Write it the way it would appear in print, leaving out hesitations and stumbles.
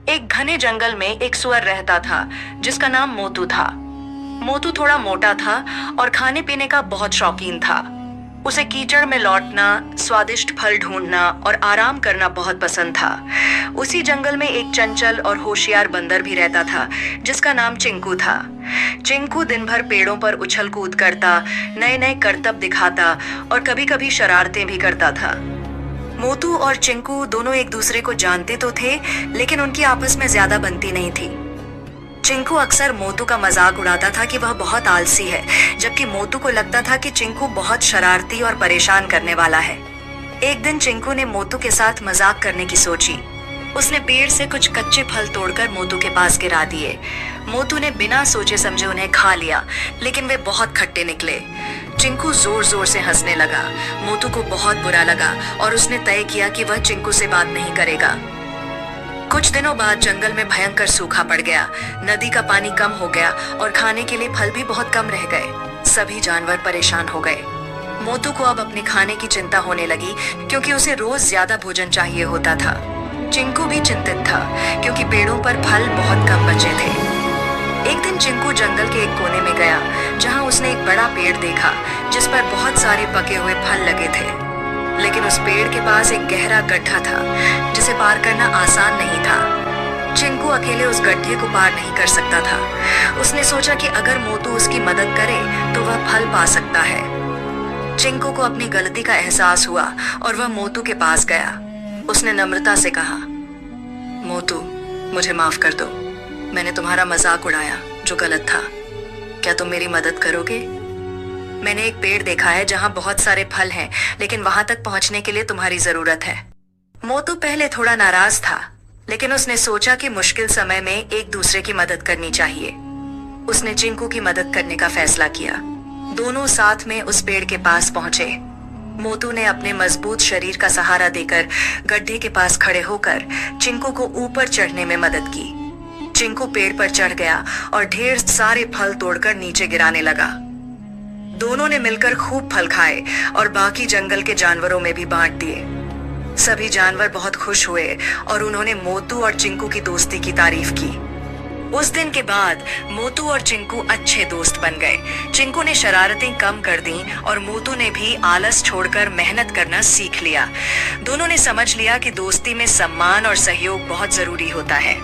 एक घने जंगल में एक सुअर रहता था जिसका नाम मोतू था। मोतू थोड़ा मोटा था और खाने पीने का बहुत शौकीन था। उसे कीचड़ में लौटना, स्वादिष्ट फल ढूंढना और आराम करना बहुत पसंद था। उसी जंगल में एक चंचल और होशियार बंदर भी रहता था जिसका नाम चिंकू था। चिंकू दिन भर पेड़ों पर उछल कूद करता, नए नए करतब दिखाता और कभी कभी शरारतें भी करता था। मोतू और चिंकू दोनों एक दूसरे को जानते तो थे, लेकिन उनकी आपस में ज्यादा बनती नहीं थी। चिंकू अक्सर मोतू का मजाक उड़ाता था कि वह बहुत आलसी है, जबकि मोतू को लगता था कि चिंकू बहुत शरारती और परेशान करने वाला है। एक दिन चिंकू ने मोतू के साथ मजाक करने की सोची। उसने पेड़ से कुछ कच्चे फल तोड़कर मोतू के पास गिरा दिए। मोतू ने बिना सोचे समझे उन्हें खा लिया, लेकिन वे बहुत खट्टे निकले। चिंकू जोर जोर से हंसने लगा। मोतू को बहुत बुरा लगा और उसने तय किया कि वह चिंकू से बात नहीं करेगा। कुछ दिनों बाद जंगल में भयंकर सूखा पड़ गया। नदी का पानी कम हो गया और खाने के लिए फल भी बहुत कम रह गए। सभी जानवर परेशान हो गए। मोतू को अब अपने खाने की चिंता होने लगी, क्योंकि उसे रोज ज्यादा भोजन चाहिए होता था। चिंकू भी चिंतित था, क्योंकि पेड़ों पर फल बहुत कम बचे थे। एक दिन चिंकू जंगल के एक कोने में गया, जहां उसने एक बड़ा पेड़ देखा जिस पर बहुत सारे पके हुए फल लगे थे। लेकिन उस पेड़ के पास एक गहरा गड्ढा था जिसे पार करना आसान नहीं था। चिंकू अकेले उस गड्ढे को पार नहीं कर सकता था। उसने सोचा कि अगर मोतू उसकी मदद करे तो वह फल पा सकता है। चिंकू को अपनी गलती का एहसास हुआ और वह मोतू के पास गया। उसने नम्रता से कहा, मोतू, मुझे माफ कर दो। मैंने तुम्हारा मजाक उड़ाया जो गलत था। क्या तुम मेरी मदद करोगे? मैंने एक पेड़ देखा है जहां बहुत सारे फल हैं, लेकिन वहां तक पहुंचने के लिए तुम्हारी जरूरत है। मोतू पहले थोड़ा नाराज था, लेकिन उसने सोचा कि मुश्किल समय में एक दूसरे की मदद करनी चाहिए। उसने चिंकू की मदद करने का फैसला किया। दोनों साथ में उस पेड़ के पास पहुंचे। मोतू ने अपने मजबूत शरीर का सहारा देकर गड्ढे के पास खड़े होकर चिंकू को ऊपर चढ़ने में मदद की। चिंकू पेड़ पर चढ़ गया और ढेर सारे फल तोड़कर नीचे गिराने लगा। दोनों ने मिलकर खूब फल खाए और बाकी जंगल के जानवरों में भी बांट दिए। सभी जानवर बहुत खुश हुए और उन्होंने मोतू और चिंकू की दोस्ती की तारीफ की। उस दिन के बाद मोतू और चिंकू अच्छे दोस्त बन गए। चिंकू ने शरारतें कम कर दी और मोतू ने भी आलस छोड़कर मेहनत करना सीख लिया। दोनों ने समझ लिया कि दोस्ती में सम्मान और सहयोग बहुत जरूरी होता है।